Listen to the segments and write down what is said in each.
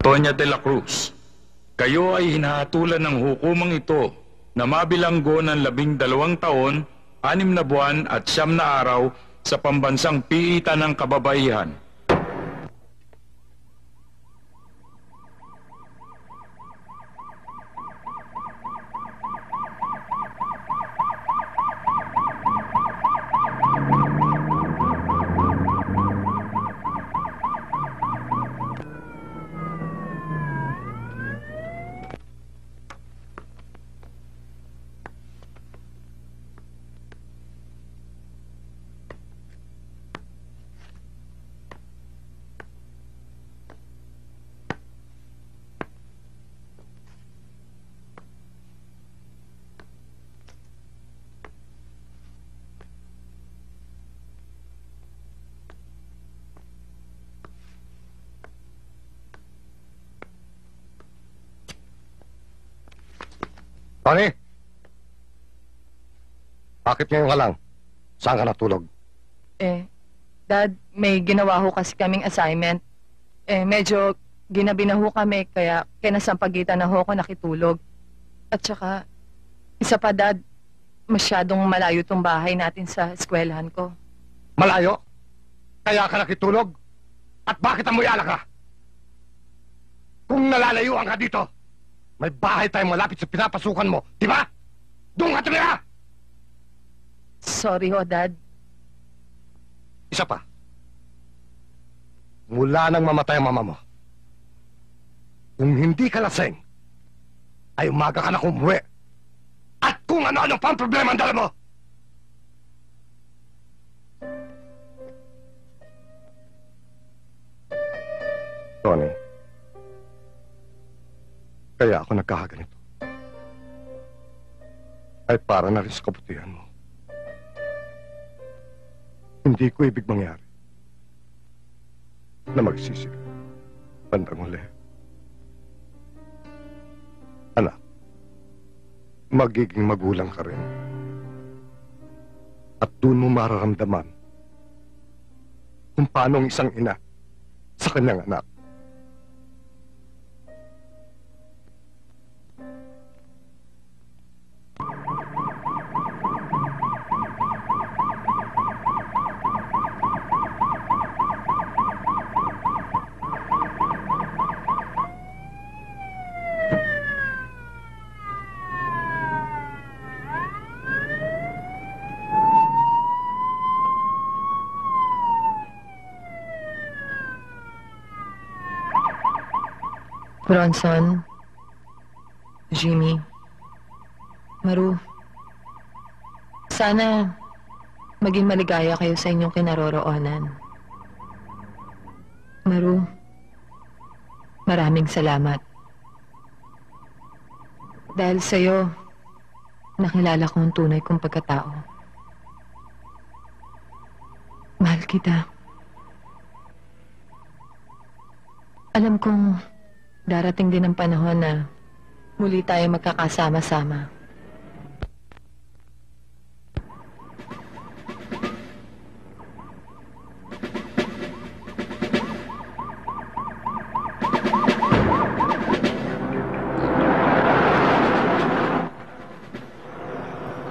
Tonya de la Cruz, kayo ay hinahatulan ng hukumang ito na mabilanggo ng 12 taon, 6 na buwan at 9 na araw sa pambansang piitan ng kababaihan. Tony? Bakit ngayon ka lang? Saan ka natulog? Dad, may ginawa ho kasi kaming assignment. Medyo ginabi na ho kami, kaya kinasampagitan na ho ako nakitulog. At saka, isa pa, Dad, masyadong malayo tong bahay natin sa eskwelahan ko. Malayo? Kaya ka nakitulog? At bakit amuyala ka? Kung nalalayuan ka dito, may bahay tayong malapit sa pinapasukan mo, di ba? Doon ka tumira! Sorry ho, Dad. Isa pa. Mula nang mamatay ang mama mo, kung hindi ka lasing, ay umaga ka na umuwi. At kung ano-ano pang problema ang dala mo! Tony, kaya ako nagkakaganito. Ay para na rin sa kabutihan mo. Hindi ko ibig mangyari na magsisi ka bandang huli. Anak, magiging magulang ka rin. At doon mo mararamdaman kung paano ang isang ina sa kanyang anak. Bronson, Jimmy, Maru, sana maging maligaya kayo sa inyong kinaroroonan. Maru, maraming salamat. Dahil sa'yo, nakilala ko ang tunay kong pagkatao. Mahal kita. Alam kong darating din ang panahon na muli tayo magkakasama-sama.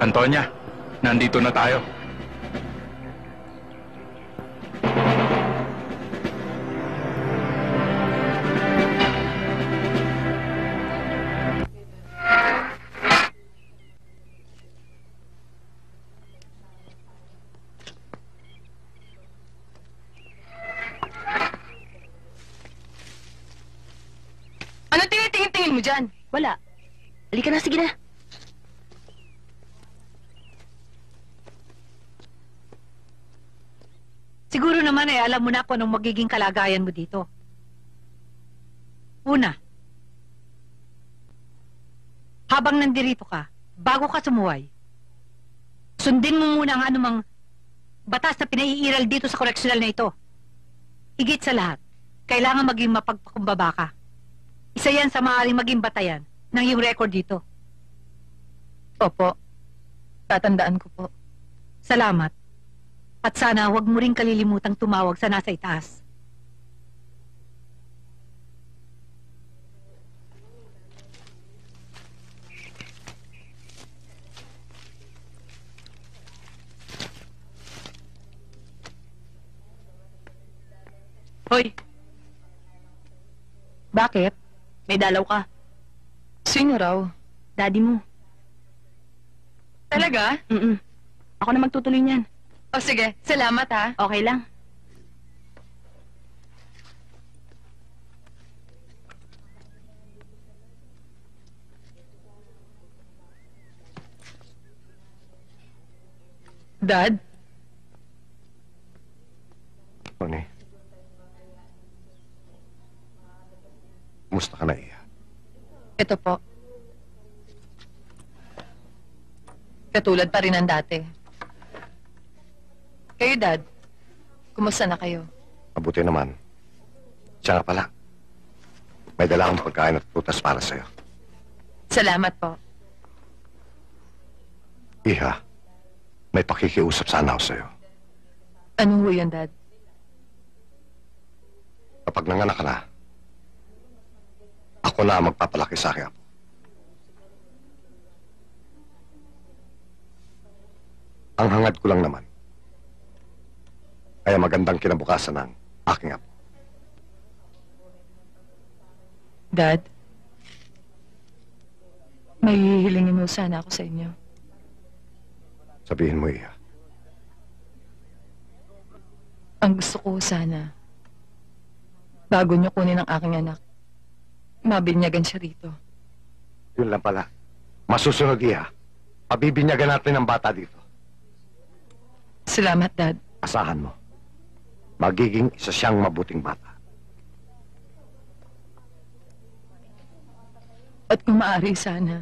Antonia, nandito na tayo. Ano tinitingin-tingin mo dyan? Wala. Halika na, sige na. Siguro naman ay alam mo na kung anong magiging kalagayan mo dito. Una, habang nandirito ka, bago ka sumuway, sundin mo muna ang anumang batas na pinaiiral dito sa koreksyonal na ito. Higit sa lahat, kailangan maging mapagpakumbaba ka. Isa yan sa maaaring maging batayan ng iyong record dito. Opo, tatandaan ko po. Salamat. At sana huwag mo rin kalilimutang tumawag sa nasa itaas. Hoy, Bakit? may dalaw ka. Sino raw? Daddy mo. Talaga? Ako na magtutuloy niyan. O sige, salamat ha. Okay lang. Dad, Tony. Kumusta ka na, Iya? ito po. Katulad pa rin ng dati. Kayo, Dad, kumusta na kayo? Mabuti naman. Siya nga pala. May dala akong pagkain at prutas para sa'yo. Salamat po. Iha, may pakikiusap sana ako sa'yo. Ano ho yan, Dad? Kapag nanganak ka na, ako na ang magpapalaki sa akin. Ang hangad ko lang naman, kaya magandang kinabukasan ng aking apo. Dad, may hihilingin mo sana ako sa inyo. Sabihin mo, Iha. Ang gusto ko sana, bago niyo kunin ang aking anak, mabinyagan siya rito. Yun lang pala. Masusunod, Iha. Pabibinyagan natin ang bata dito. Salamat, Dad. Asahan mo. Magiging isa siyang mabuting bata. At kung maaari sana,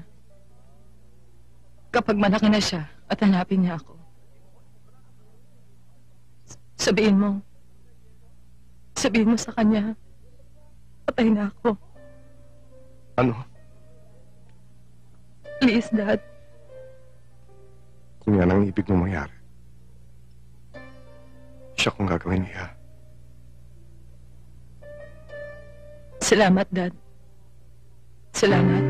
kapag malaki na siya at hanapin niya ako, sabihin mo sa kanya, patay na ako. Ano? Please, Dad. Kung yan ang ibig mo mangyari, siya kung gagawin niya. Salamat, Dad. Salamat.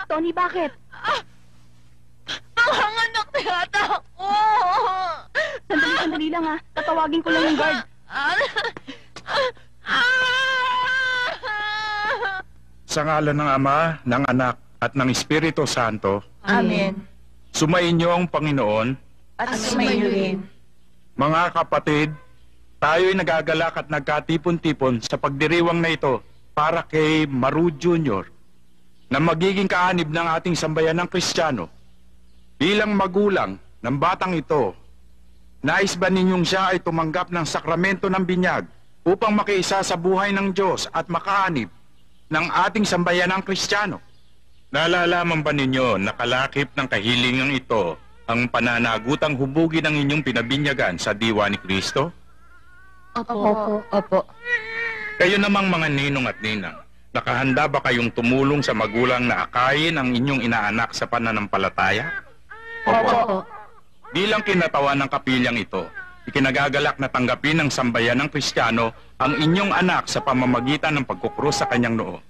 Tony, bakit? Ang anak ni ata ako! Sandali lang ha. Tatawagin ko lang yung guard. Sa ngalan ng Ama, ng Anak, at ng Espiritu Santo, Amen. sumainyo ang Panginoon. At sumayo rin. Mga kapatid, tayo'y nagagalak at nagkatipon-tipon sa pagdiriwang na ito para kay Maru Jr. na magiging kaanib ng ating sambayan ng Kristiyano. Bilang magulang ng batang ito, nais ba ninyong siya ay tumanggap ng sakramento ng binyag upang makiisa sa buhay ng Diyos at makaanib ng ating sambayan ng Kristiyano? Nalalaman ba ninyo na kalakip ng kahilingang ito ang pananagutang hubugin ng inyong pinabinyagan sa diwa ni Kristo? Opo. Opo. Kayo namang mga ninong at ninang, nakahanda ba kayong tumulong sa magulang na akayin ang inyong inaanak sa pananampalataya? Opo. Bilang kinatawan ng kapilyang ito, ikinagagalak na tanggapin ng sambayan ng Kristiyano ang inyong anak sa pamamagitan ng pagkukrus sa kanyang noo.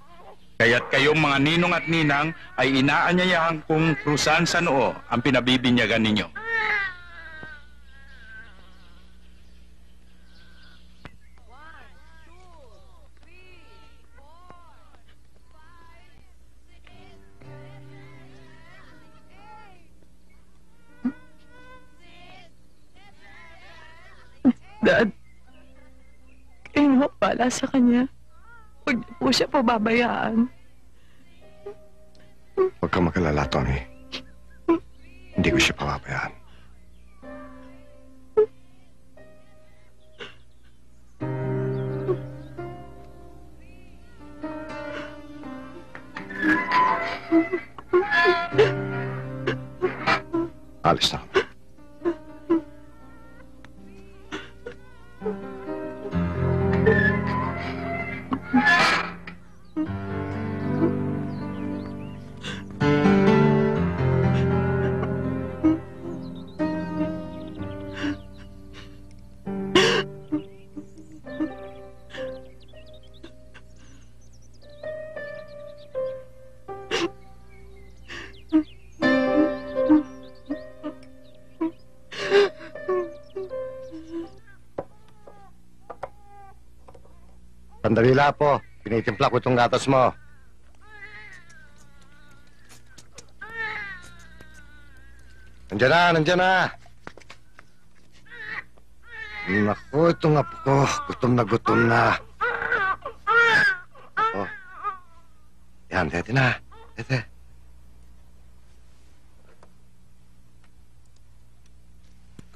Kaya't kayong mga ninong at ninang ay inaanyayahan kong krusan sa noo ang pinabibinyagan ninyo. Dad, kayo mo pala sa kanya. Huwag niyo po siya pababayaan. Huwag kang mag-alala, Tony. Hindi ko siya pababayaan. Alis na kami. Sandali lang po. Pinitimpla ko itong gatas mo. Nandiyan na, nandiyan na. Naku, itong apo ko. Gutom na gutom na. Oh. Yan, tete na. Tete.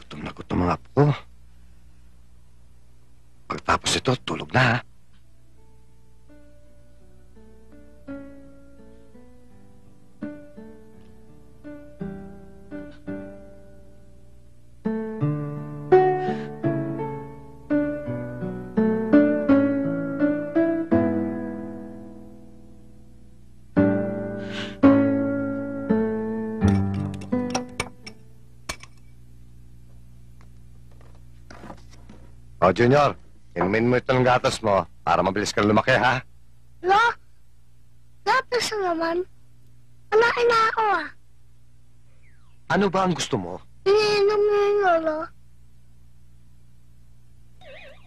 Gutom na gutom ang apo ko. Pagkatapos ito, tulog na ha. O, Junior, inumin mo ito ng gatas mo para mabilis kang lumaki, ha? Lo? Gatas naman. Kumain na ako ah. Ano ba ang gusto mo? Iniinom mo yung lolo.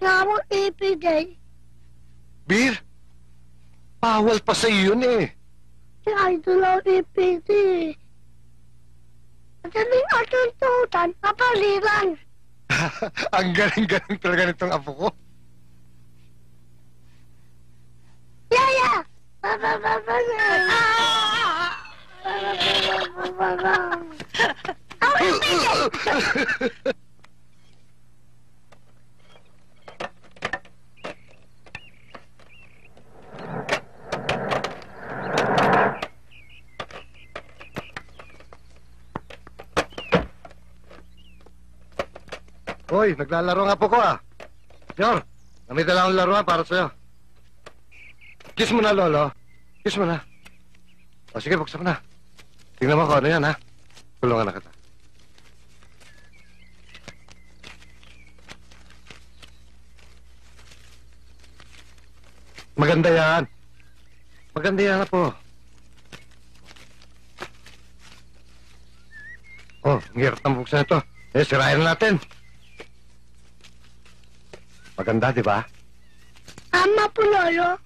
Nakapag ipigay. Beer? Bawal pa sa yun eh. Si Idol ang ipigay. At saling atuntutan, kapaliran. Ang galing-galing talaga nitong apo ko. Yaya! Ang ipigay! Hoy, naglalaro nga po ko ah. Jor, namita lang ang laruan para sa'yo. Kiss mo na, Lolo. Kiss mo na. O sige, buksan mo na. Tingnan mo kung ano yan, ha? Tulungan na kita. Maganda yan. Maganda yan na po. Oh, ang hirap ng buksan ito. Eh, sirayan na natin. Maganda, di ba? Ama po, Lolo.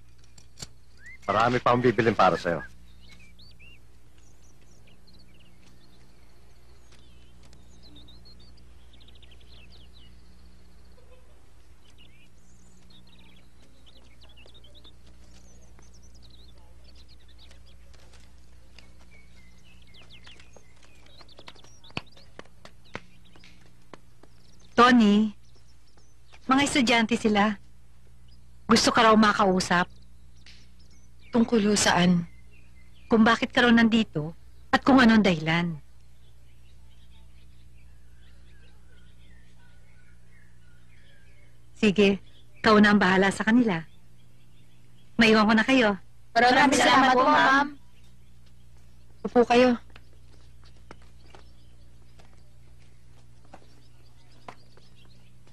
Marami pa akong bibilin para sa'yo. Tony, mga estudyante sila. Gusto ka raw makausap Tungkol ho saan? kung bakit ka raw nandito at kung anong dahilan. Sige, ikaw na ang bahala sa kanila. Maiwan ko na kayo. Maraming salamat po, ma'am. Upo kayo.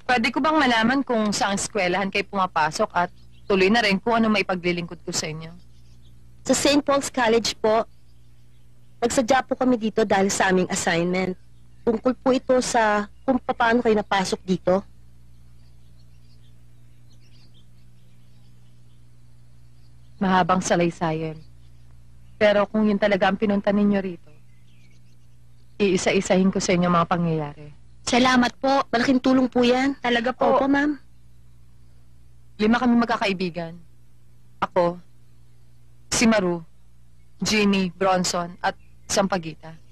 Pwede ko bang malaman kung saang eskwelahan kayo pumapasok at tuloy na rin kung ano may paglilingkod ko sa inyo? Sa St. Paul's College po. Nagsadya po kami dito dahil sa aming assignment. Tungkol po ito sa kung paano kayo napasok dito. Mahabang salaysayam. Pero kung yun talaga ang pinunta ninyo rito, iisa-isahin ko sa inyo mga pangyayari. Salamat po. Malaking tulong po yan. Talaga po. Opo, ma'am. 5 kami magkakaibigan. Ako, si Maru, Ginny, Bronson, at Sampaguita.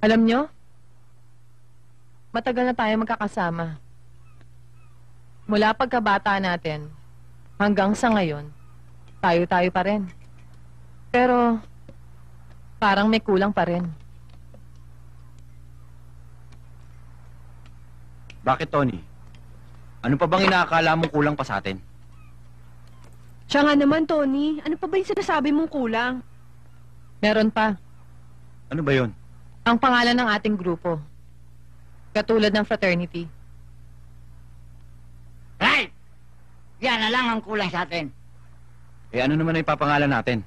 Alam nyo, matagal na tayo magkakasama. Mula pagkabata natin, hanggang sa ngayon, tayo-tayo pa rin. Pero, parang may kulang pa rin. Bakit, Tony? Ano pa bang inaakala mong kulang pa sa atin? Siya nga naman, Tony. Ano pa ba yung sinasabi mong kulang? Meron pa. Ano ba yon? Ang pangalan ng ating grupo. Katulad ng fraternity. Right! Yan na lang ang kulang sa atin. Eh ano naman ang ipapangalan natin?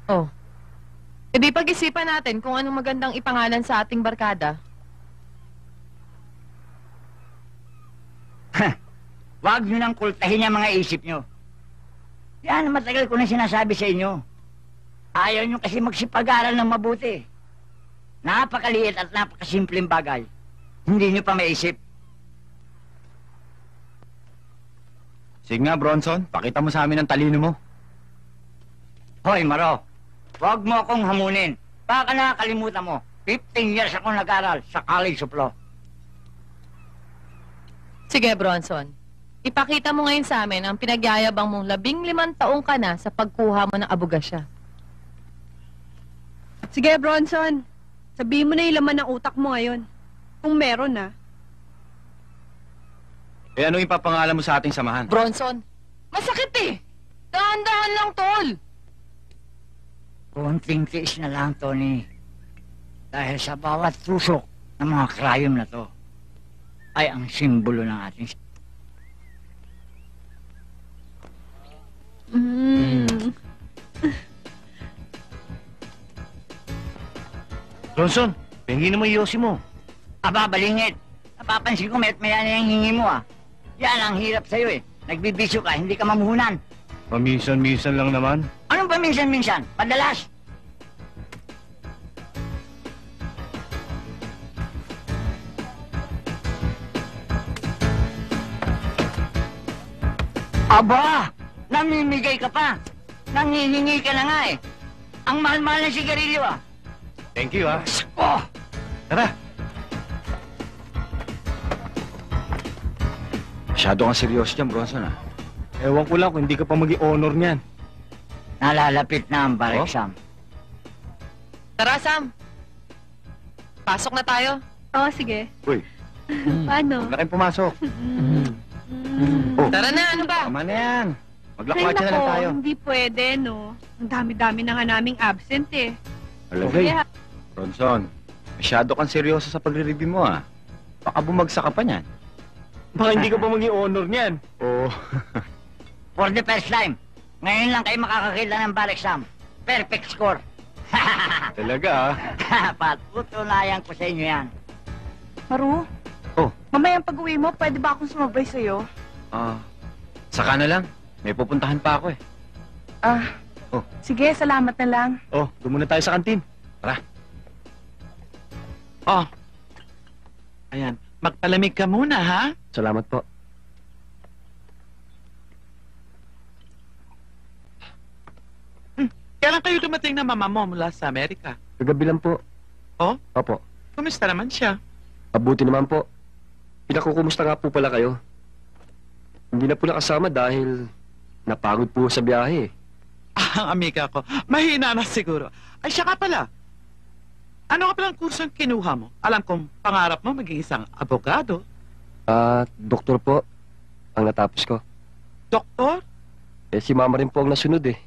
Oh. E di pag-isipan natin kung anong magandang ipangalan sa ating barkada. Huwag nyo nang kultahin ang mga isip nyo. Yan, matagal ko na sinasabi sa inyo. Ayaw nyo kasi magsipag-aral ng mabuti. Napakaliit at napakasimpleng bagay. Hindi nyo pa maisip. Sige nga, Bronson. Pakita mo sa amin ang talino mo. Hoy, Maro. Huwag mo akong hamunin. Baka nakakalimutan mo. 15 years akong nag-aral sa College of Law. Sige, Bronson. Ipakita mo ngayon sa amin ang pinagyayabang mong 15 taong ka na sa pagkuha mo ng abogasya. Sige, Bronson. Sabihin mo na yung laman ng utak mo ngayon. Kung meron na. Eh ano ipapangalan mo sa ating samahan? Bronson, masakit eh! Dahan-dahan lang, tol! Konting tiis na lang, Tony. Dahil sa bawat tusok ng mga krayom na to, ay ang simbolo ng ating... Bronson, pengi naman yung yosi mo. Aba, balingit. Napapansin ko mayat maya na yung hingi mo, ah. Yan ang hirap sa'yo, eh. Nagbibisyo ka, hindi ka mamuhunan. Paminsan-minsan lang naman. Anong paminsan-minsan? Padalas? Aba! Namimigay ka pa. Nangihingi ka na nga, eh. Ang mahal-mahal ng sigarilyo, ah. Thank you, ah. Oh! Tara. Masyado kang seryoso dyan, Bronson, ah. Ewan ko lang kung hindi ka pa mag-i-honor niyan. Nalalapit na ang bar exam. Tara, Sam. Pasok na tayo. Oo, sige. Uy, Paano? huwag na kayong pumasok. Oh, Tara na, ano ba? Tama na yan. Ay, Maglakmatcha na lang nako, tayo. hindi pwede, no? Ang dami-dami na nga naming absent, eh. Alam, okay. Kaya, Bronson, masyado kang seryoso sa pagre-review mo, ah. Baka bumagsak ka pa niyan. Baka hindi ka pa mag-i-honor niyan. Oo. For the first time, ngayon lang kayo makakakita ng bar exam. Perfect score. Talaga, ah. Patutunayan ko sa inyo yan. Maru? Oh. Mamayang pag-uwi mo, pwede ba akong sumabay sa'yo? Ah, saka na lang. May pupuntahan pa ako, eh. Ah, Oh. sige, salamat na lang. Oh, doon muna tayo sa kantin. Oh. Ayan. Magpalamig ka muna, ha? Salamat po. Kailan kayo dumating na mama mo mula sa Amerika? Kagabi lang po. Oh? Opo. Kumusta naman siya? Mabuti naman po. Pinakukumusta nga po pala kayo. Hindi na po nakasama dahil napagod po sa biyahe. Ang amiga ko. Mahina na siguro. Ay, siya ka pala. Ano ka palang kursong kinuha mo? Alam kong pangarap mo maging isang abogado. Doktor po ang natapos ko. Doktor? Eh, si mama rin po ang nasunod eh.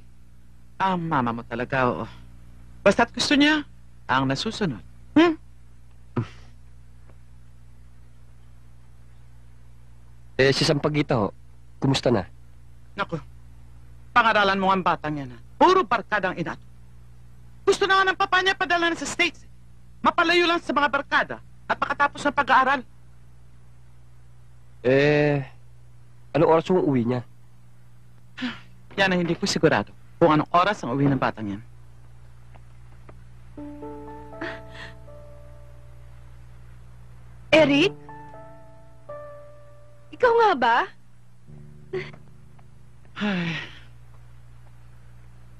Ang mama mo talaga, oo. Basta't gusto niya, ang nasusunod. Eh, si Sampaguita ho, kumusta na? Naku, pangaralan mo ang batang yan, ha? Puro barkadang inato. Gusto na nga ng papa niya padala na sa States. Mapalayo lang sa mga barkada at makatapos ng pag-aaral. Eh, anong oras yung uwi niya? Yan ang hindi ko sigurado kung anong oras ang uwi ng batang yan. Eric? Ikaw nga ba? Ay,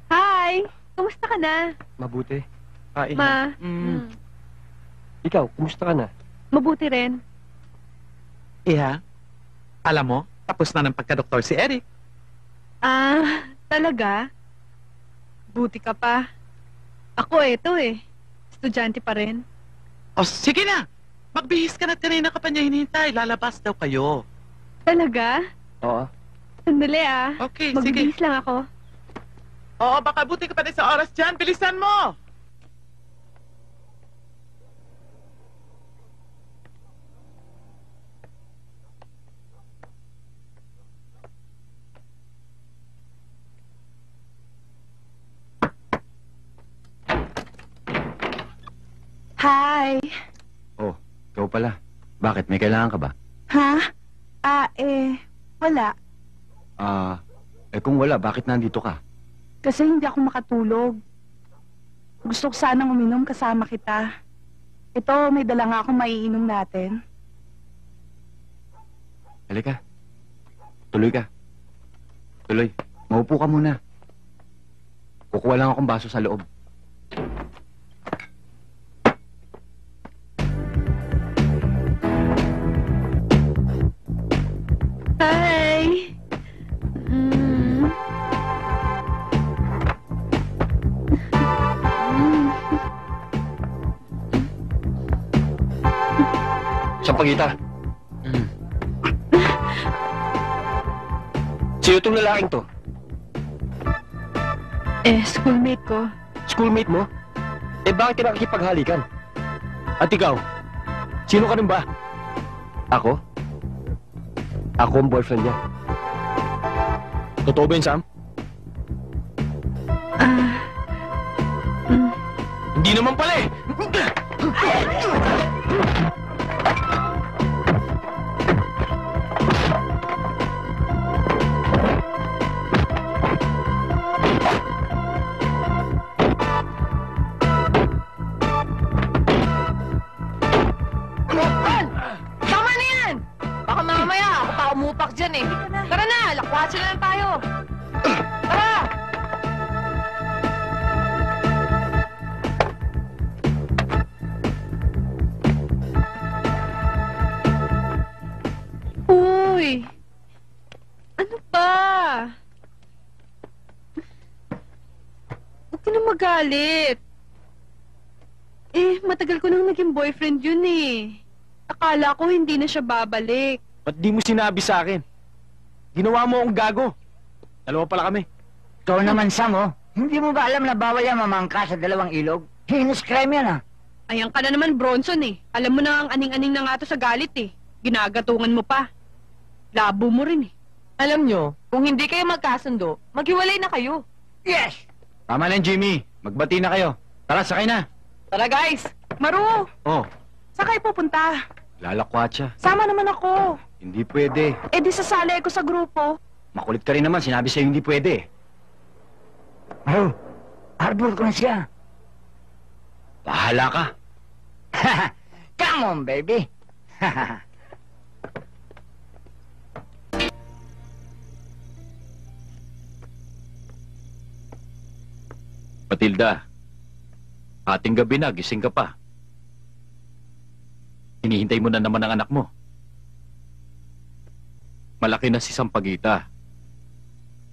Hi! Kumusta ka na? Mabuti. Ma. Ikaw, kumusta ka na? Mabuti rin. Iha, Alam mo, tapos na ng pagka-doktor si Eric. Ah, talaga? Buti ka pa. Ako eto eh. Estudyante pa rin. O sige na, magbihis ka na, kanina ka pa niya hinihintay. Lalabas daw kayo. Talaga? Oo. Sandali ah. Okay, sige. Magbibihis lang ako. Oo, baka buti ka pa din sa oras dyan. Bilisan mo! Hi. Oh, ikaw pala. Bakit? May kailangan ka ba? Ha? Wala. Kung wala, bakit nandito ka? Kasi hindi ako makatulog. Gusto ko sanang uminom kasama kita. Ito, may dala nga akong maiinom natin. Halika. Tuloy ka. Tuloy. Maupo ka muna. Kukuha lang akong baso sa loob. Hi! Mm. Sampagita. Sino itong lalaking to? Schoolmate ko. Schoolmate mo? Bakit ka nakikipaghalikan? At ikaw? Sino ka rin ba? Ako? Ako ang boyfriend niya. Totoo ba yun, Sam? Hindi naman pala eh! Tama na yan! Baka mamaya ako pa umupak dyan eh. Tara na, lakwasin na lang tayo. Tara! Uy! Ano ba? Huwag ka na magalit. Matagal ko nang naging boyfriend yun eh. Akala ko hindi na siya babalik. Ba't di mo sinabi sa akin? Ginawa mo akong gago. Dalawa pala kami. Ikaw naman, Sam, oh. Hindi mo ba alam na bawal yan mamangka sa dalawang ilog? Heinous crime yan, ah. Ayan ka na naman, Bronson eh. Alam mo na ang aning-aning na nga to sa galit eh. Ginagatungan mo pa. Labo mo rin eh. Alam nyo, kung hindi kayo magkasundo, maghiwalay na kayo. Yes! Tama na, Jimmy. Magbati na kayo. Tara, sakay na. Tara guys! Maru, Oh, saan kayo pupunta? lalakwat siya. Sama naman ako. Hindi pwede. Di sasali ako sa grupo. Makulit ka rin naman. Sinabi sa'yo hindi pwede. Maru, arbor ko na siya. Bahala ka. Come on, baby. Matilda, ating gabi na, gising ka pa. Hinihintay mo na naman ang anak mo. Malaki na si Sampaguita.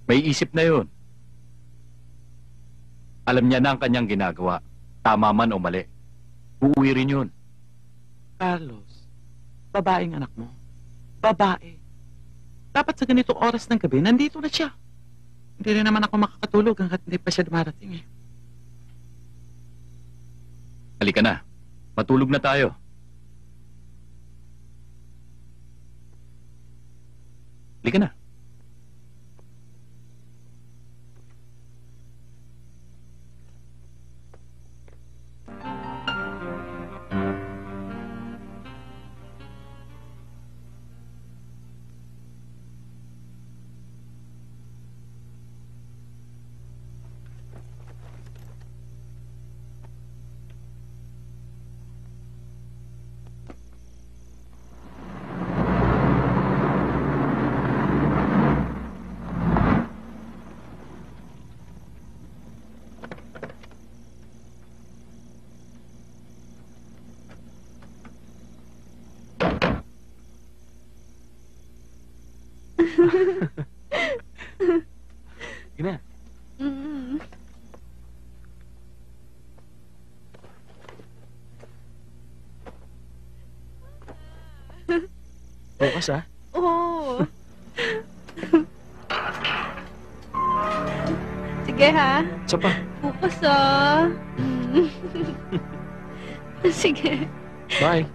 May isip na yun. Alam niya na ang kanyang ginagawa. Tama man o mali. Uuwi rin yun. Carlos, babaeng anak mo. Babae. Dapat sa ganitong oras ng gabi, nandito na siya. Hindi rin naman ako makakatulog hanggat hindi pa siya dumarating eh. Halika na. Matulog na tayo. Halika na. Sige na. Mm. Bukas ah. Oo. Sige ha. Isa pa. Bukas ah. Mm. Sige. Bye.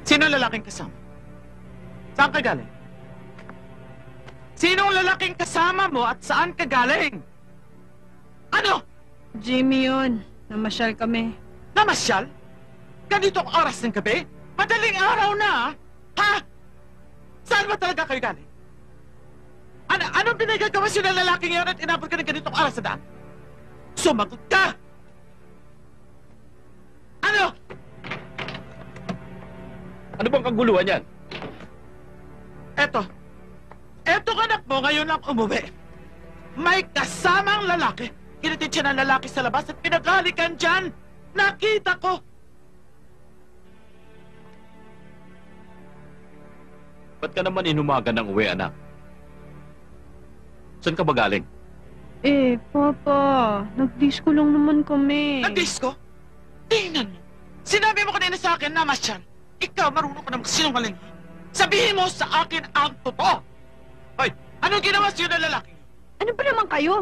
Sino ang lalaking kasama? Saan ka galing? Sino ang lalaking kasama mo at saan ka galing? Ano? Jimmy yun. Namasyal kami. Namasyal? Ganito ang oras ng gabi? Madaling araw na, ha? Saan ba talaga kayo galing? Anong pinagagawa siya ng lalaking yun at inabot ka ng ganitong oras sa daan? Sumagot ka! Ano? Ano bang kaguluhan yan? Etong anak mo ngayon lang umuwi. May kasamang lalaki. Kinatid siya ng lalaki sa labas at pinaghalikan dyan. Nakita ko. Ba't ka naman inumaga ng uwi, anak? Saan ka ba galing? Papa. Nag-disco lang naman kami. Nag-disco? Tingnan mo. Sinabi mo kanina sa akin na masyal. Ikaw, marunong ka na magsinungaling. Sabihin mo sa akin ang totoo. Hoy, anong ginawa sa'yo ng lalaki? Ano ba naman kayo?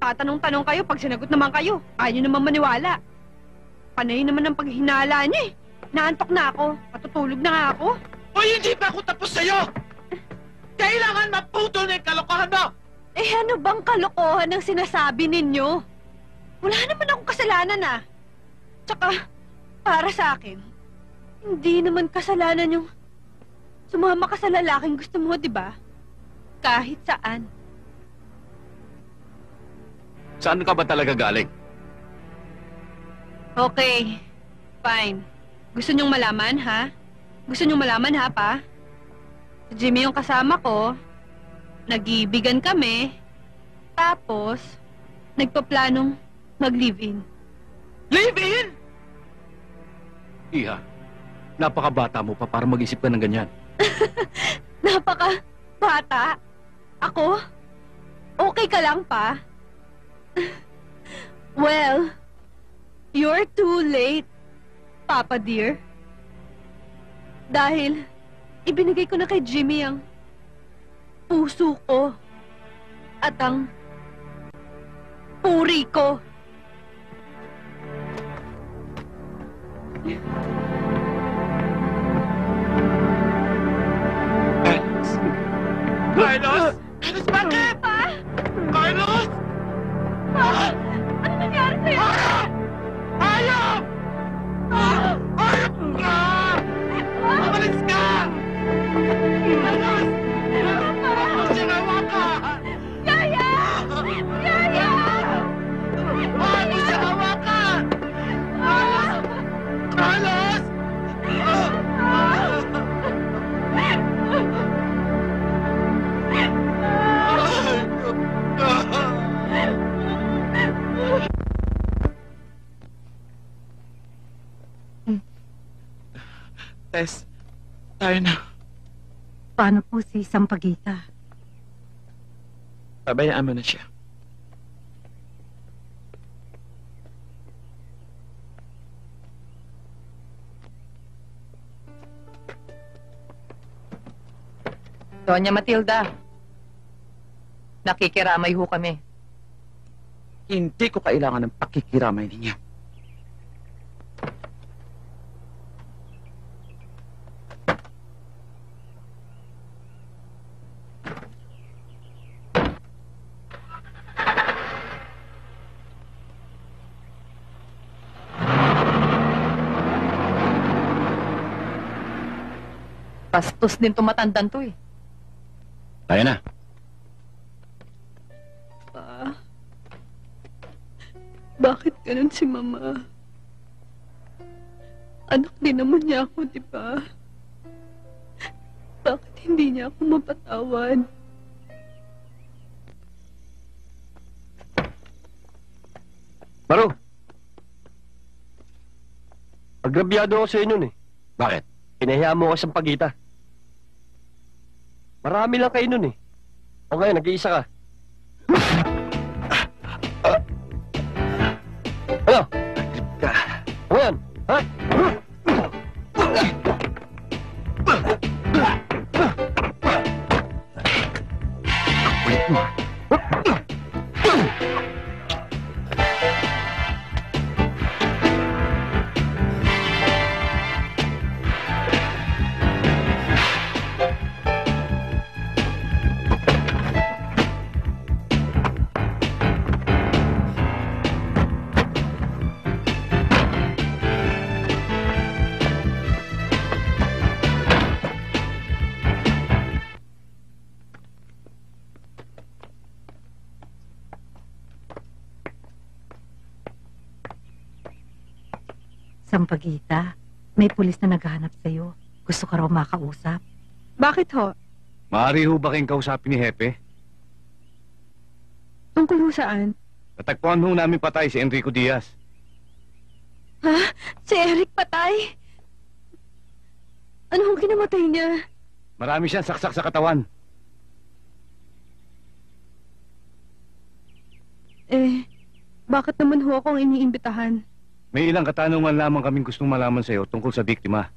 Tatanong-tanong kayo pag sinagot naman kayo. Ayaw naman maniwala. Panay naman ang paghinala niya eh. Naantok na ako. Matutulog na nga ako. Hoy, hindi pa ako tapos sa'yo! Kailangan maputol na yung kalokohan mo! Ano bang kalokohan ang sinasabi ninyo? Wala naman akong kasalanan ah. Tsaka, para sa akin, hindi naman kasalanan yung sumama ka sa lalaking gusto mo, di ba? Kahit saan. Saan ka ba talaga galing? Okay, fine. Gusto niyong malaman, ha? Gusto niyong malaman, ha, pa? Si Jimmy yung kasama ko. Nag-iibigan kami. Tapos, nagpaplanong mag-live-in. Live-in? Iha, napakabata mo pa para mag-isip ka ng ganyan. Napaka-bata? Ako? Okay ka lang, pa? Well, you're too late, Papa dear. Dahil, ibinigay ko na kay Jimmy ang puso ko at ang puri ko. Carlos! Carlos, bakit? Pa? Carlos! Pa? Ano nangyari sa'yo? Hayop! Hayop ka! Umalis ka! Carlos! Huwag siyang hawakan! Yaya! Yaya! Huwag mo siyang hawakan! Carlos! Carlos! Tess, tayo na. Paano po si Sampaguita? Pabayaan mo na siya. Doña Matilda, nakikiramay ho kami. Hindi ko kailangan ng pakikiramay ninyo. Bastos din tumatandang to eh. Tayo na. Pa? Bakit ganun si Mama? Anak din naman niya ako, di ba? Bakit hindi niya ako mapatawad? Maru! Agrabyado ako sa inyo eh. Bakit? Pinahiya mo ako sa pagita. Marami lang kayo nun eh. O ngayon, nag-iisa ka. Ano? O ngayon, ha? Kulit mo. Sampaguita, may pulis na naghahanap sa'yo. Gusto ka raw makausap. Bakit ho? Maaari ho ba kayong kausapin ni Hepe? Tungkol ho saan? Natagpuan ho namin patay si Enrico Diaz. Ha? Si Eric patay? Ano hong kinamatay niya? Marami siyang saksak sa katawan. Bakit naman ho akong iniimbitahan? May ilang katanungan lamang kaming gustong malaman sa iyo tungkol sa biktima.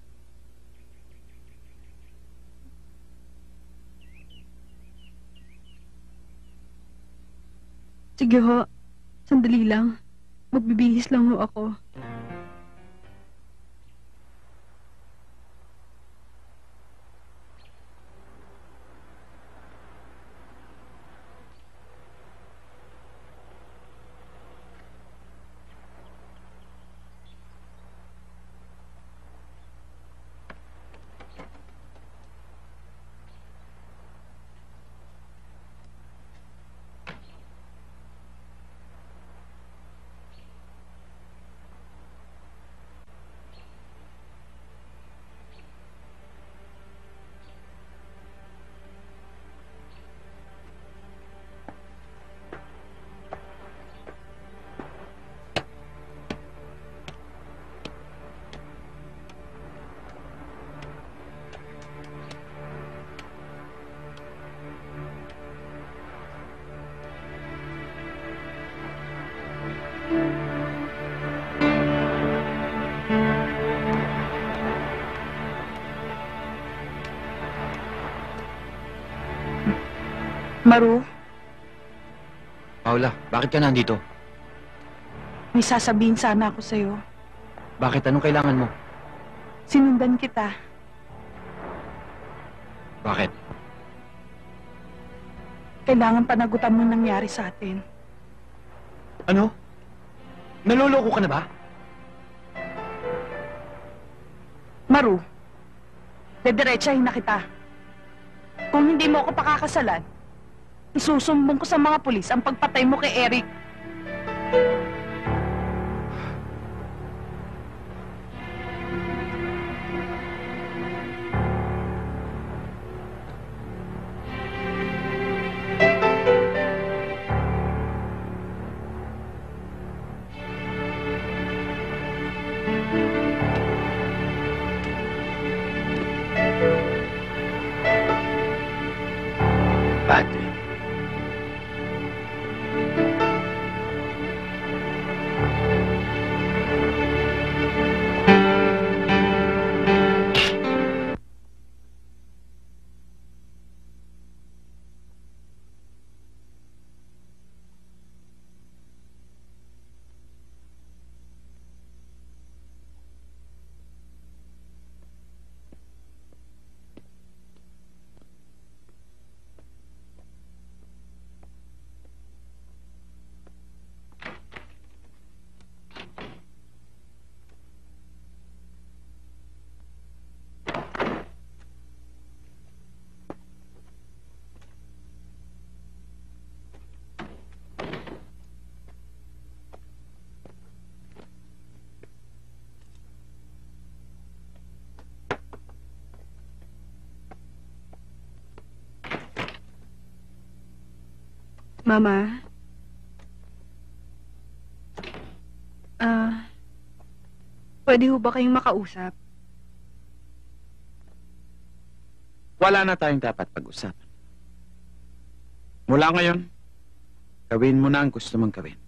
Sige ho, sandali lang. Magbibihis lang ho ako. Maru, Paula, bakit ka nandito? may sasabihin sana ako sa'yo. Bakit? Anong kailangan mo? Sinundan kita. Bakit? Kailangan panagutan mo nangyari sa atin. Ano? Naloloko ka na ba? Maru, dediretsahin na kita. Kung hindi mo ako pakakasalan, isusumbong ko sa mga pulis ang pagpatay mo kay Eric. Padre. Mama? Pwede ho ba kayong makausap? Wala na tayong dapat pag-usapan. Mula ngayon, gawin mo na ang gusto mong gawin.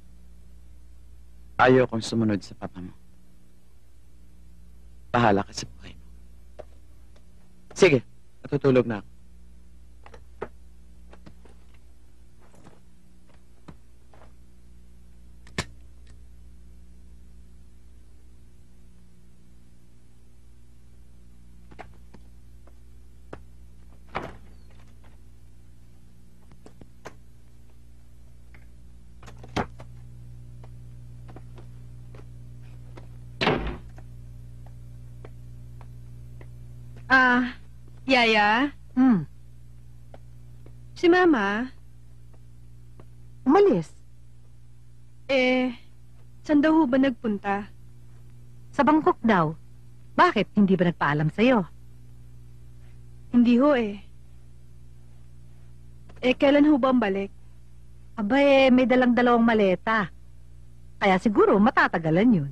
Ayaw kong sumunod sa papa mo. Bahala ka sa buhay mo. Sige, natutulog na ako. Yaya? Si Mama? Umalis. Saan daw ho ba nagpunta? Sa Bangkok daw. Bakit? Hindi ba nagpaalam sa'yo? Hindi ho kailan ho ba ang balik? Aba may dalang dalawang maleta. Kaya siguro matatagalan yun.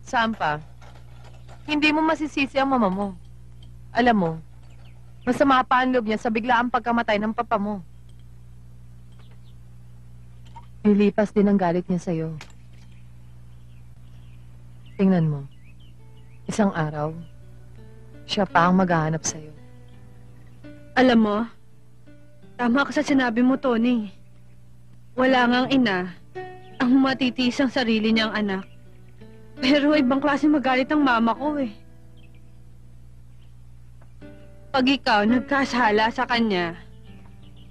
Sampa, hindi mo masisisi ang mama mo. Alam mo, masama pa ang loob niya sa biglaang pagkamatay ng papa mo. Nilipas din ang galit niya sa'yo. Tingnan mo, isang araw, siya pa ang maghahanap sa'yo. Alam mo, tama ka sa sinabi mo, Tony. Wala ngang ina ang matitiis ang sarili niyang anak. Pero ibang klase magalit ang mama ko Pag ikaw nagkasala sa kanya,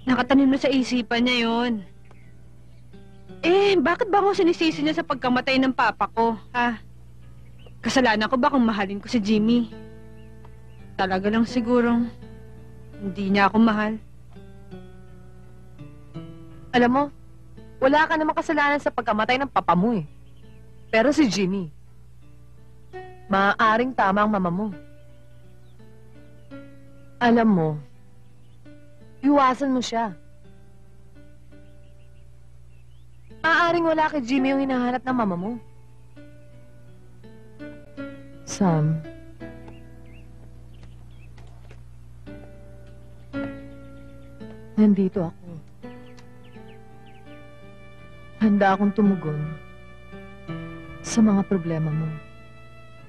nakatanim na sa isipan niya yon. Bakit ba ako sinisisi niya sa pagkamatay ng papa ko, ha? Kasalanan ko ba kung mahalin ko si Jimmy? Talaga lang sigurong hindi niya ako mahal. Alam mo, wala ka namang kasalanan sa pagkamatay ng papa mo Pero si Jimmy, maaaring tama ang mama mo. Alam mo, iwasan mo siya. Maaaring wala kay Jimmy yung hinahanap ng mama mo. Sam, nandito ako. Handa akong tumugon sa mga problema mo.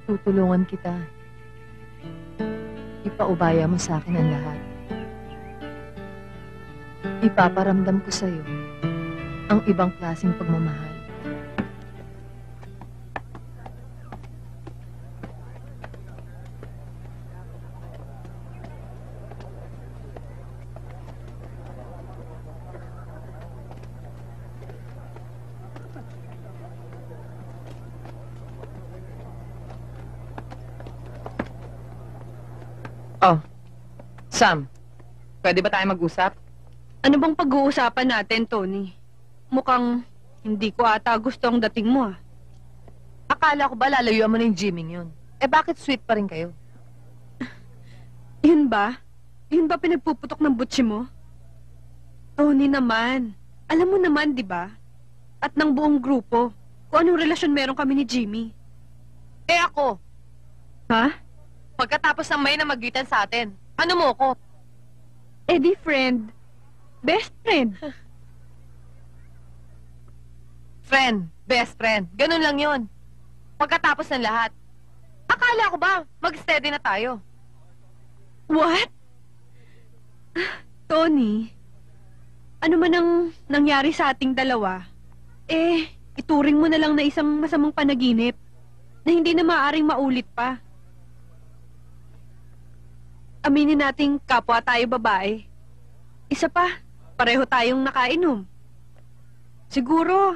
Tutulungan kita. Ipaubaya mo sa akin ang lahat. Ipaparamdam ko sa'yo ang ibang klaseng pagmamahal. Oh, Sam, pwede ba tayo mag-usap? Ano bang pag-uusapan natin, Tony? Mukhang hindi ko ata gusto ang dating mo, Akala ko ba lalayuan mo na yung Jimmy yun? Bakit sweet pa rin kayo? Yun ba? Yun ba pinagpuputok ng butsi mo? Tony naman. Alam mo naman, di ba? At ng buong grupo, kung anong relasyon meron kami ni Jimmy. Ako? Ha? Pagkatapos ng may namagitan sa atin, ano mo ko? Di friend. Best friend. Friend, best friend. Ganun lang yun. Pagkatapos ng lahat. Akala ko ba, mag-steady na tayo? What? Tony, ano man ang nangyari sa ating dalawa, ituring mo na lang na isang masamang panaginip na hindi na maaaring maulit pa. Aminin nating kapwa tayo babae. Isa pa, pareho tayong nakainom. Siguro,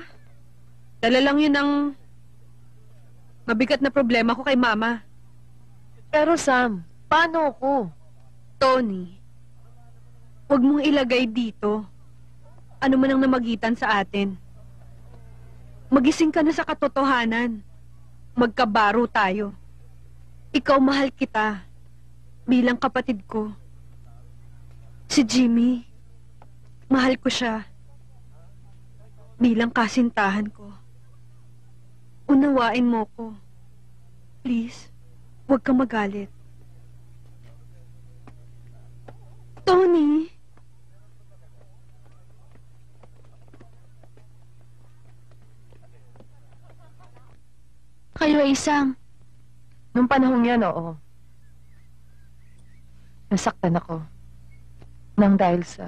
Dala lang yun ang mabigat na problema ko kay Mama. Pero Sam, paano ko? Tony, huwag mong ilagay dito. Ano man ang namagitan sa atin. Magising ka na sa katotohanan. Magkabaro tayo. Ikaw mahal kita. Bilang kapatid ko. Si Jimmy, mahal ko siya. Bilang kasintahan ko. Unawain mo ko. Please, huwag kang magalit. Tony! Kayo ay Sam. Nung panahong yan, oo. Nasaktan ako. Nang dahil sa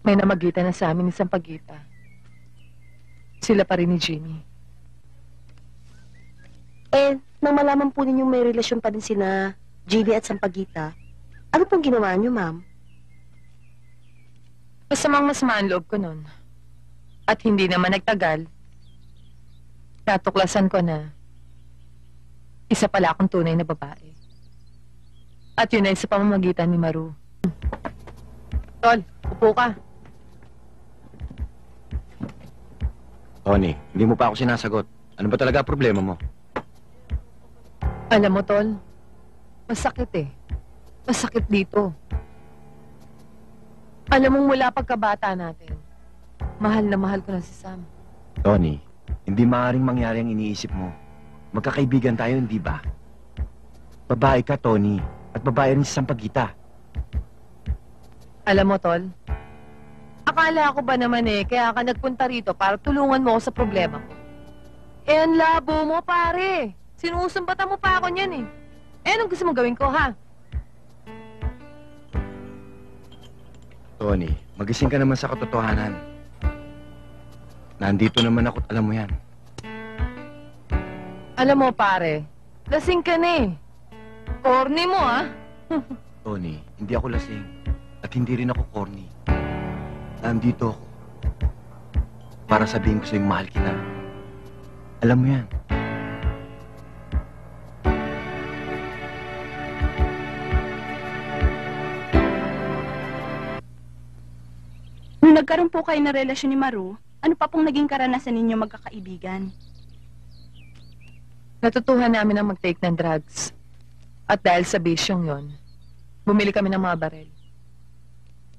may namagitan na sa amin isang pagita. Sila pa rin ni Jimmy. Eh, nang malaman po ninyong may relasyon pa rin sina Jimmy at Sampaguita, ano pong ginawa niyo, ma'am? Masamang masama ang loob ko nun. At hindi naman nagtagal, natuklasan ko na isa pala akong tunay na babae. At yun ay sa pamamagitan ni Maru. Tol, upo ka. Tony, hindi mo pa ako sinasagot. Ano ba talaga problema mo? Alam mo, Tol, masakit eh. Masakit dito. Alam mong mula pagkabata natin, mahal na mahal ko na si Sam. Tony, hindi maaaring mangyari ang iniisip mo. Magkakaibigan tayo, hindi ba? Babae ka, Tony. At babae rin si Sampaguita. Alam mo, Tol, akala ko ba naman kaya ka nagpunta rito para tulungan mo ako sa problema ko. Eh, ang labo mo, pare. Sinusumbatan mo pa ako niyan eh. Eh, anong gusto mong gawin ko, ha? Tony, magising ka naman sa katotohanan. Nandito naman ako at alam mo yan. Alam mo, pare, lasing ka na eh. Corny mo, ha? Tony, hindi ako lasing. At hindi rin ako corny. Nandito ako para sabihin ko sa'yo mahal kita. Alam mo yan. Nung nagkaroon po kayo ng relasyon ni Maru, ano pa pong naging karanasan ninyo magkakaibigan? Natutuhan namin ang mag-take ng drugs. At dahil sa bisyong yon, bumili kami ng mga barel.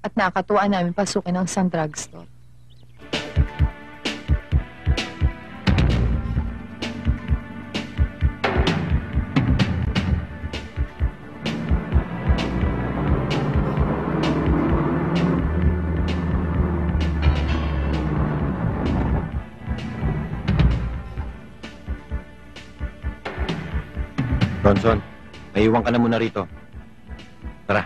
At nakatuwa namin pasukin ang isang drugstore. Ronson, naiwan ka na muna rito. Tara.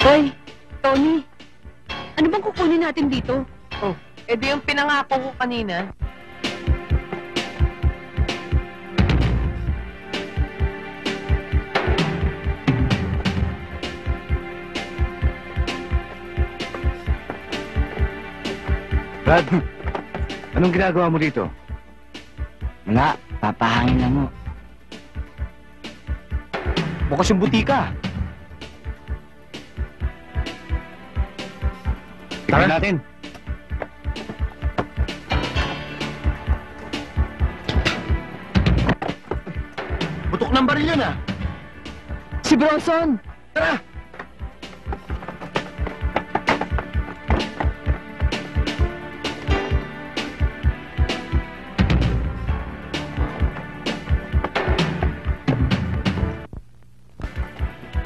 Hoy, Tony, ano bang kukunin natin dito? Oh, edi yung pinangako ko kanina. Brad, anong ginagawa mo dito? Wala, papahangin lang mo. Bukas yung butika. Tingnan natin. ng baril yun, ah! Si Bronson! Tara!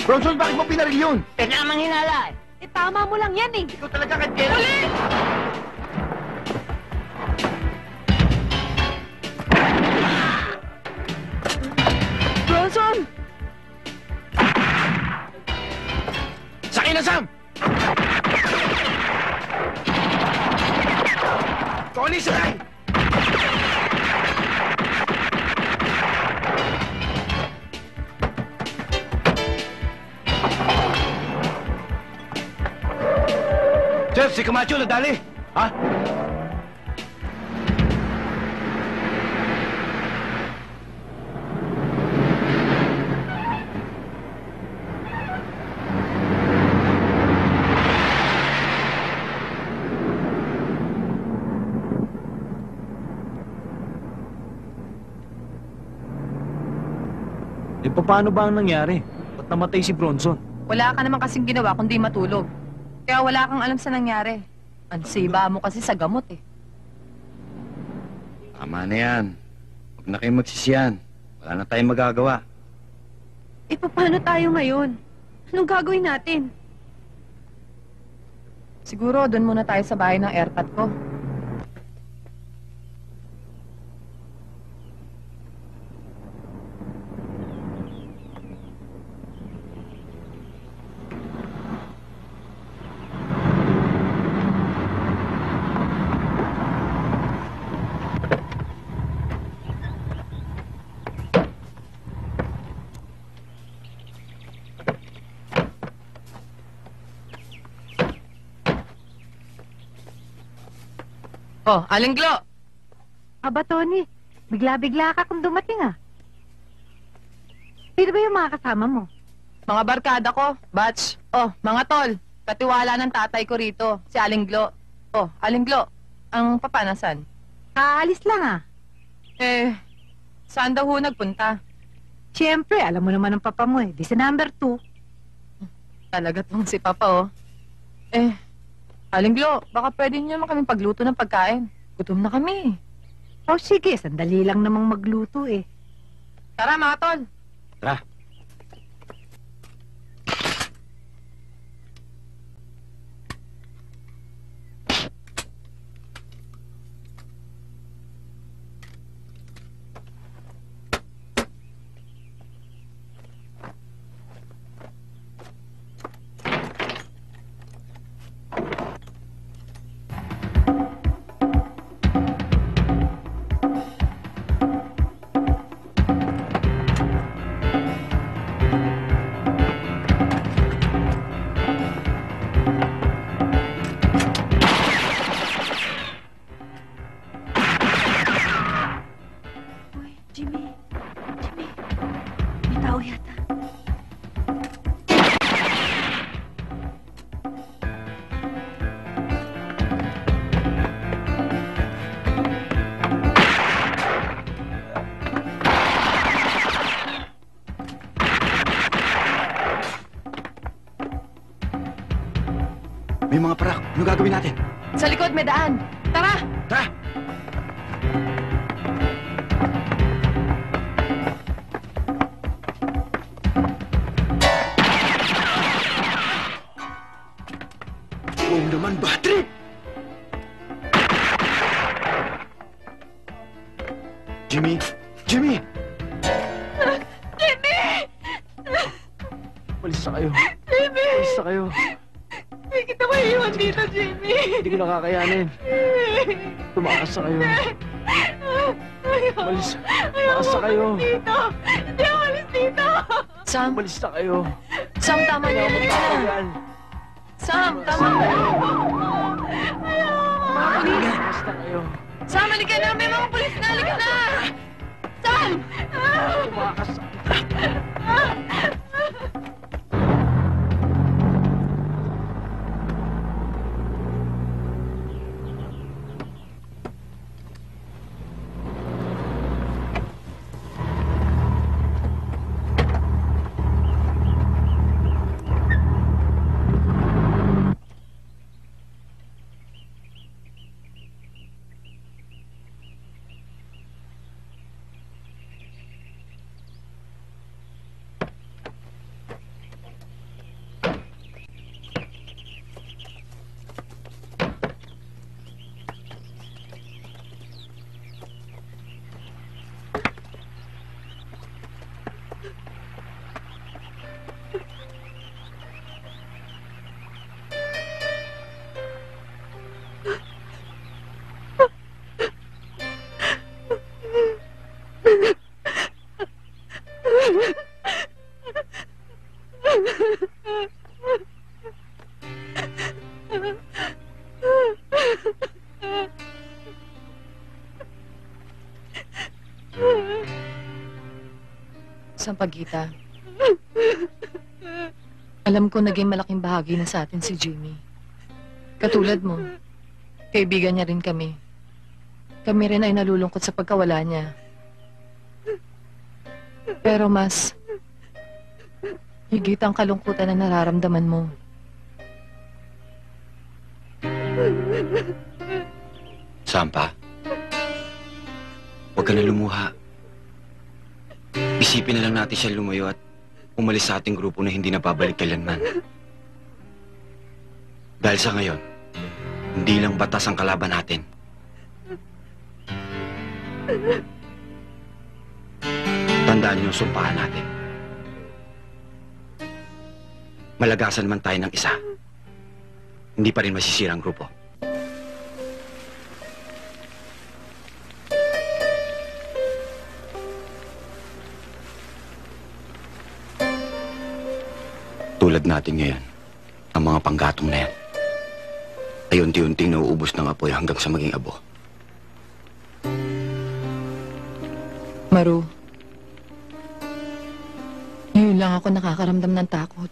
Bronson, bakit mo pinaril yun? Teka namang hinala eh. Eh, tama mo lang yan eh. Ikaw talaga kadkera. Uli! Bronson! Sakay na, Sam! Tony, sakay! Chef, si Camacho nadali. Ha? Eh, paano ba ang nangyari? Ba't namatay si Bronson? Wala ka naman kasing ginawa kundi matulog. Kaya wala kang alam sa nangyari. Ang siba mo kasi sa gamot eh. Tama na yan. Huwag na kayong magsisiyan. Wala na tayong magagawa. Eh, paano tayo ngayon? Anong gagawin natin? Siguro doon muna tayo sa bahay ng airpat ko. Oh, Aling Glo! Aba, Tony, bigla-bigla ka kung dumating ah. Sino ba yung mga kasama mo? Mga barkada ko, batch. Oh, mga tol, katiwala ng tatay ko rito, si Aling Glo. Oh, Aling Glo, ang papa nasan? Kaalis lang ah. Eh, saan daw ho nagpunta? Siyempre, alam mo naman ang papa mo eh. Di sa number 2. Talaga tong si papa oh. Eh, Aling Glo, baka pwede niyo naman kaming pagluto ng pagkain. Gutom na kami. Oh, sige, sandali lang namang magluto eh. Tara mga tol. Tara. Jimmy. May tao yata. May mga parak. Ano gagawin natin? Sa likod may daan. Tara! Tara! Oo naman, Patrick! Jimmy! Jimmy! Malis na kayo. Jimmy! Malis na kayo. Hindi kita maiiwan dito, Jimmy. Hindi ko nakakayanin. Tumakas na kayo. Malis na kayo. Dito! Hindi ako alis dito! Sam, Malis na kayo. Sam, tama na. Halika na. Ayan. Sam, tama na. Ayaw! Mga pulis. Malis na kayo. Sam, halika na. May mga pulis na. Halika na. Sam! Tumakas na. Sampaguita, alam ko naging malaking bahagi na sa atin si Jimmy. Katulad mo, kaibigan niya rin kami. Kami rin ay nalulungkot sa pagkawala niya. Pero mas higit ang kalungkutan na nararamdaman mo. Sampa, huwag ka na lumuha. Isipin na lang natin siya lumayo at umalis sa ating grupo na hindi napabalik kailanman. Dahil sa ngayon, hindi lang batas ang kalaban natin. Tandaan niyo ang sumpahan natin. Malagasan man tayo ng isa, hindi pa rin masisira ang grupo. Tulad natin ngayon, ang mga panggatong na yan ay unti-unting nauubos ng apoy hanggang sa maging abo. Maru, ngayon lang ako nakakaramdam ng takot.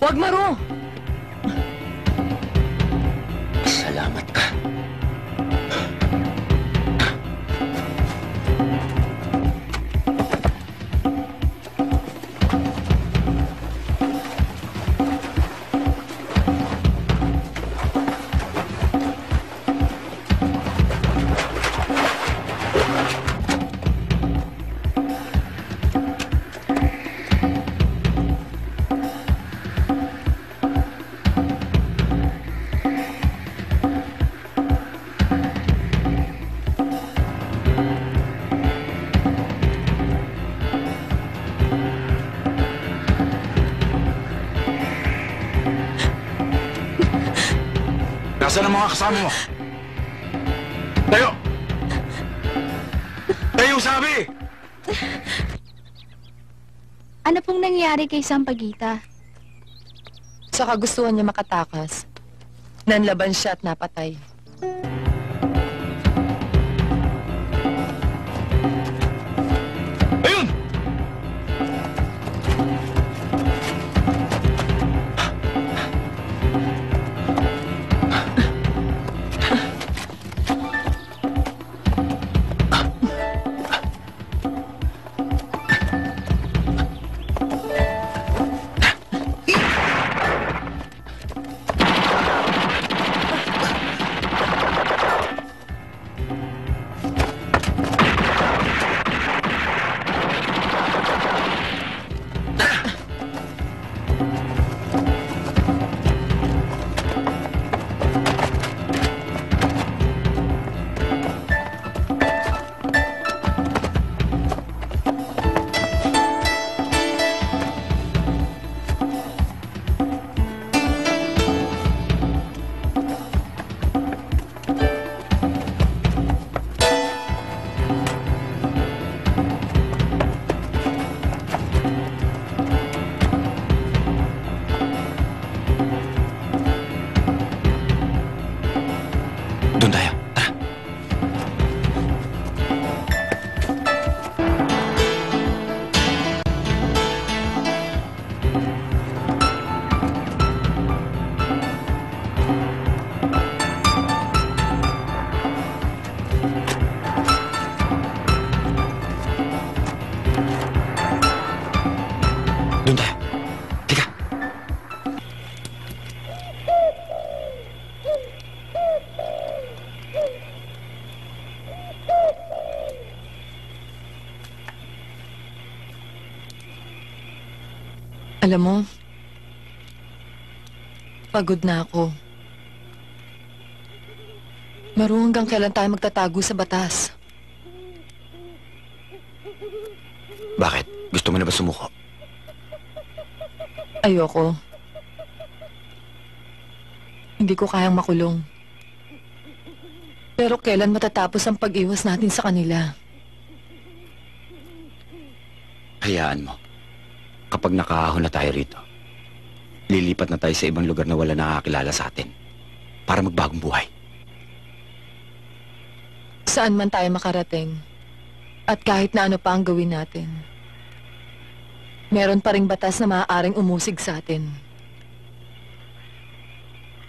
Huwag, Maru! Salamat ka. Nasaan ang mga kasama mo? Tayo! Tayo, sabi! Ano pong nangyari kay Sampaguita? Sa kagustuhan niya makatakas, Nanlaban siya at napatay. Ayun! Doon tayo. Tara. Doon tayo. Tika. Alam mo, pagod na ako. Maru, hanggang kailan tayo magtatago sa batas? Bakit? Gusto mo na ba sumuko? Ayoko. Hindi ko kayang makulong. Pero kailan matatapos ang pag-iwas natin sa kanila? Hayaan mo. Kapag nakaahon na tayo rito, lilipat na tayo sa ibang lugar na wala nakakilala sa atin para magbagong buhay. Saan man tayo makarating, at kahit na ano pa ang gawin natin, meron pa ring batas na maaaring umusig sa atin.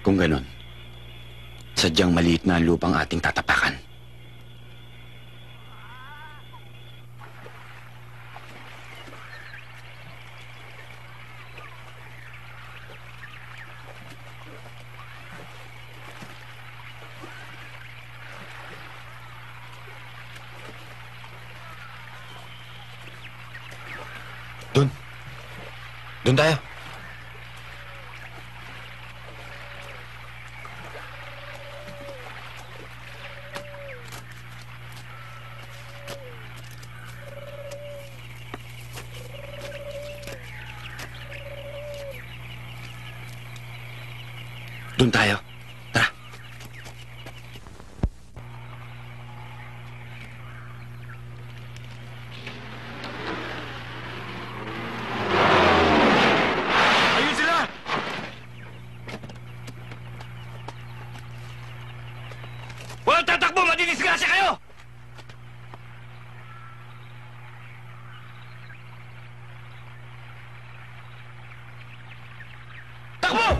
Kung ganon, sadyang maliit na ang lupang ating tatapakan. Doon tayo. Doon tayo. Tara. Ayun sila! Walang tatakbo! Madidisgrasya kayo! Takbo!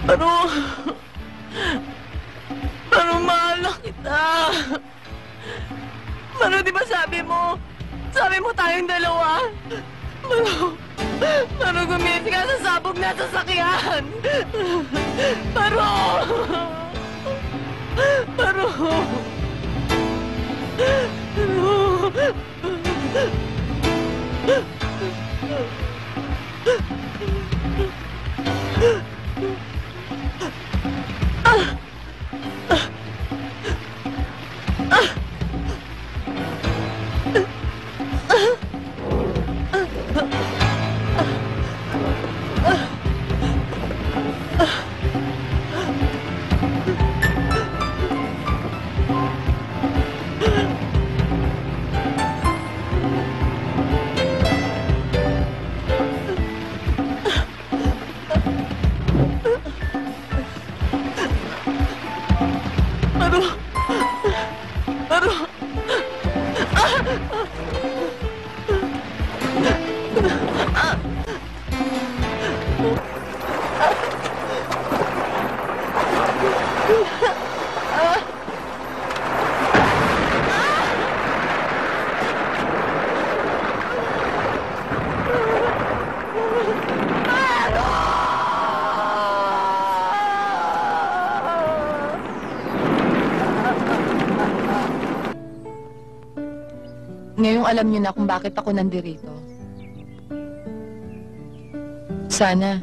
Maro, mahal na kita. Maro, di ba sabi mo tayong dalawa? Maro, gumising ka sa sabog na sasakyan. Maro! Maro! Ngayong alam niyo na kung bakit ako nandirito. Sana,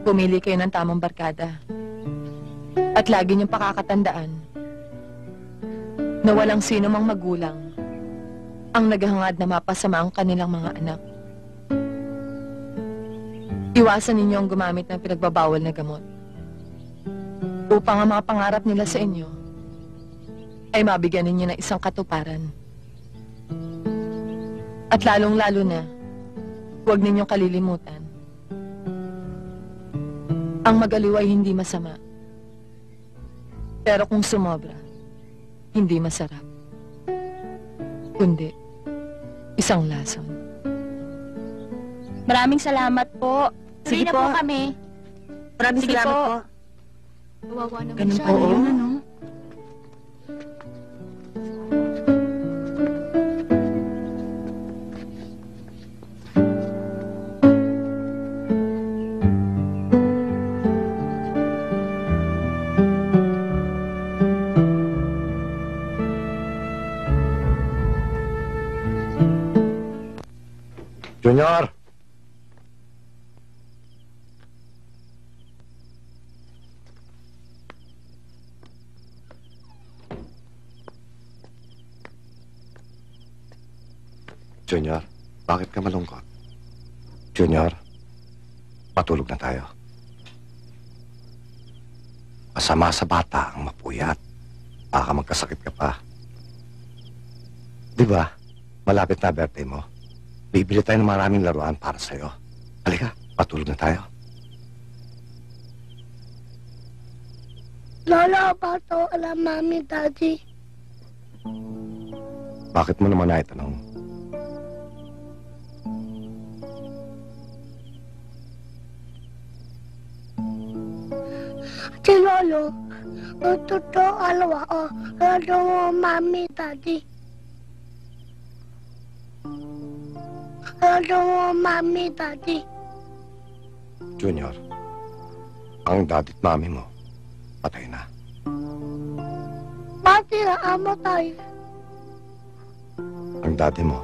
pumili kayo ng tamang barkada. At lagi niyong pakakatandaan na walang sino mang magulang ang naghahangad na mapasama ang kanilang mga anak. Iwasan ninyo ang gumamit ng pinagbabawal na gamot upang ang mga pangarap nila sa inyo ay mabigyan ninyo ng isang katuparan. At lalong-lalo na, huwag ninyong kalilimutan. Ang magaliw ay hindi masama. Pero kung sumobra, hindi masarap. Kundi, isang lason. Maraming salamat po. Sige Tuloy na po. po kami. Maraming Sige salamat po. Kawawa naman Ganun siya. po, Ayun, oo. ano? Junior! Junior, bakit ka malungkot? Junior, matulog na tayo. Masama sa bata ang mapuyat. Baka magkasakit ka pa. Di ba, malapit na birthday mo. Bibili tayo ng maraming laruan para sa'yo. Halika, patulog na tayo. Lola, bato, alam mami, daddy. Bakit mo naman naitanong? Si Lolo, totoo alawa o, ano mami, daddy. Ano mami, daddy. Junior, ang daddy at mami mo, patay na. Bakit amo tayo? Ang daddy mo,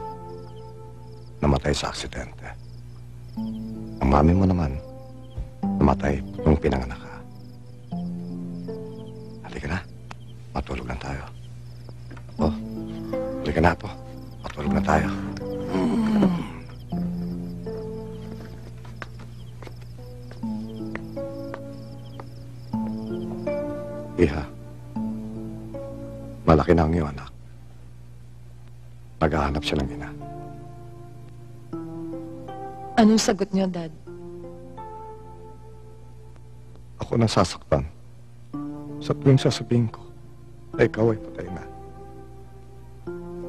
namatay sa aksidente. Ang mami mo naman, namatay nung pinanganak ka. Halika na, matulog na tayo. Oh, halika na po, matulog na tayo. Iha, malaki na ang iyong anak. Naghahanap siya ng ina. Anong sagot niyo, Dad? Ako nasasaktan. Sa tuwing sasabihin ko, na ikaw ay patay na.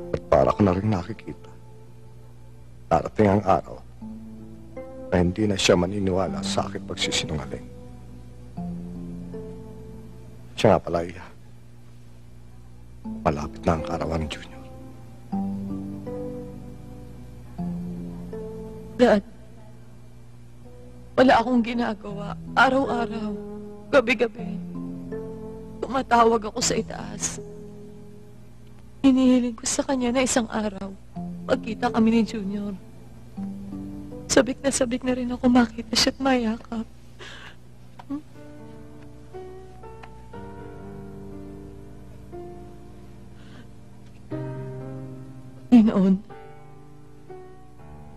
At para ko na rin nakikita. Darating ang araw na hindi na siya maniniwala sa aking pagsisinungaling. Siya nga pala, Iya. Malapit na ang karawan ng Junior. Dad, wala akong ginagawa. Araw-araw, gabi-gabi. Tumatawag ako sa itaas. Inihiling ko sa kanya na isang araw, magkita kami ni Junior. Sabik na rin ako makita siya at mayakap. Panginoon,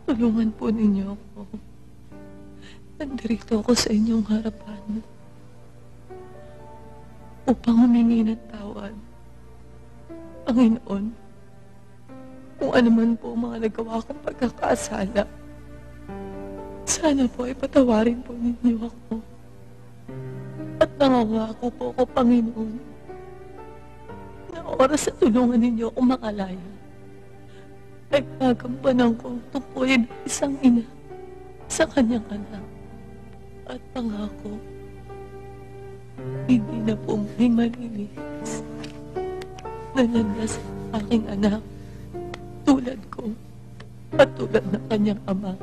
tulungan po ninyo ako. Nandito ako sa inyong harapan upang humingi ng tawad. Panginoon, kung ano man po ang mga nagawa kong pagkakasala, sana po ay patawarin po ninyo ako. At nangangako po ako, Panginoon, na oras sa tulungan ninyo akong makalaya, ay gagampanan ko tungkulin ng isang ina sa kanyang anak. At pangako, hindi na po muling malilinis na nandas ang aking anak tulad ko at tulad ng kanyang ama.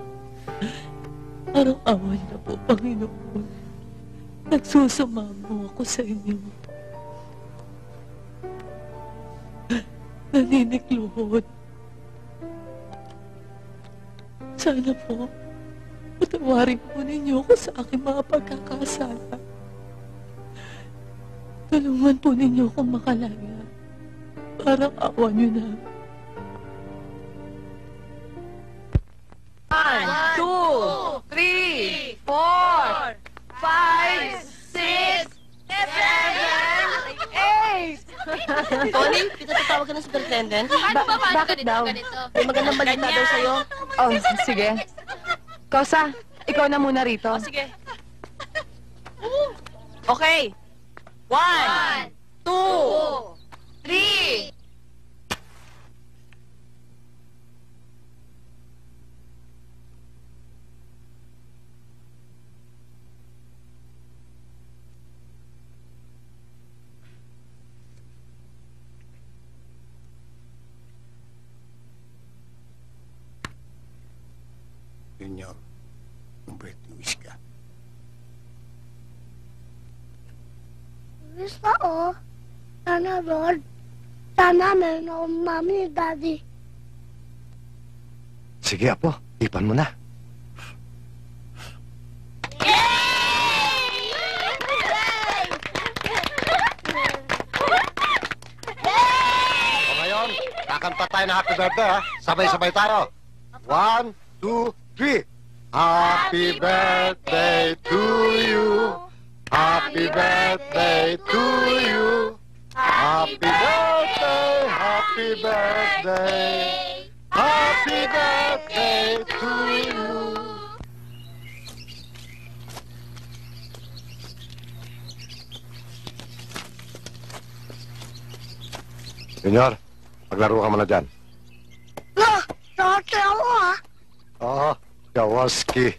Araw-awan na po, Panginoon, nagsusumamo ako sa inyo. Naninikluhod. Sana po, patawarin po ninyo ako sa aking mga pagkakasala. Tulungan po ninyo akong makalaya. Parang awa nyo na. 1, 2, 3, 4, 5, 6, 7, 8! Tony, pinatawag ka ng superintendent? Bakit daw? May magandang balita daw sa'yo. Oh, sige. Kosa, ikaw na muna rito. Sige. Okay. 1, 2, 3. Junior, kumpret Luis ka. Luis na oh. Sana Lord. Sana meron akong mami, daddy. Sige, Apo. Ipan mo na. O ngayon, kakanta tayo na happy birthday, ha? Sabay-sabay tayo. 1, 2, 3. Happy birthday to you. Happy birthday to you. Happy birthday, happy birthday. Happy birthday to you. Senyor, maglaro ka muna dyan. Lo, dati ako ah. Oo, Jaworski.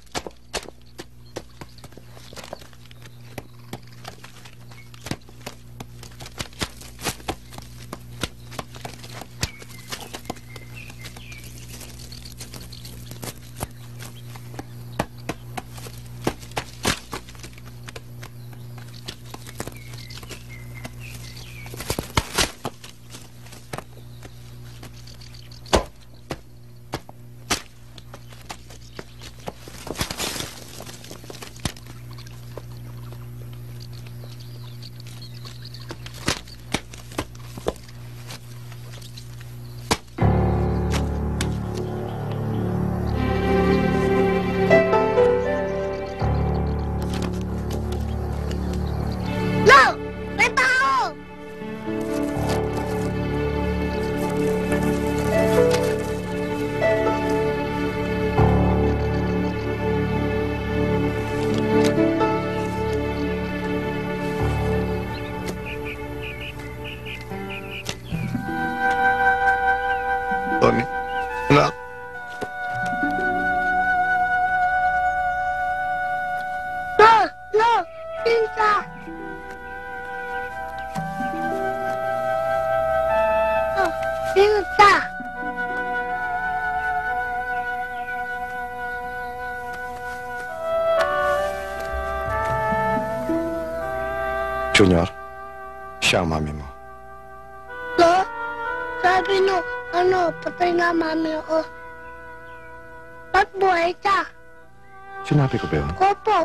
Lo, may tao! Tony, anak. Lo, pinta. Sa! Junior, siya ang mami mo. Lo, sabi no, patay na mami ko. Ba't buhay siya? Sinabi ko ba yun? Opo.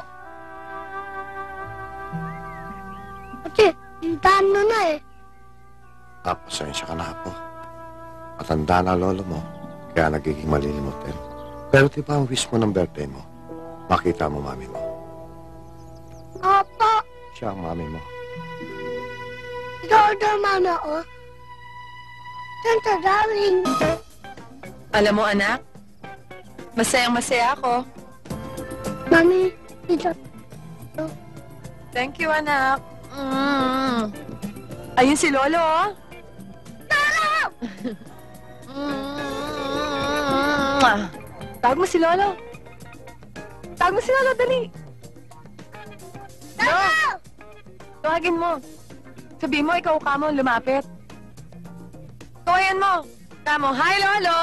Kasi, hintahan mo na eh. Pasensya ka na po. Matanda na lolo mo, kaya nagiging malilimutin. Pero di ba ang wish mo ng birthday mo? Makita mo mami mo. Opo. Siya ang mami mo. Ikaw naman ako. Tanta darling. Alam mo, anak, masayang-masaya ako. Mami, ito. Thank you, anak. Ayun si Lolo, oh. Tawag mo si Lolo. Tawag mo si Lolo, dali. Lolo! Tawagin mo. Sabihin mo, ikaw ka mo, lumapit. Tuwayan mo. Kamo, hi, Lolo!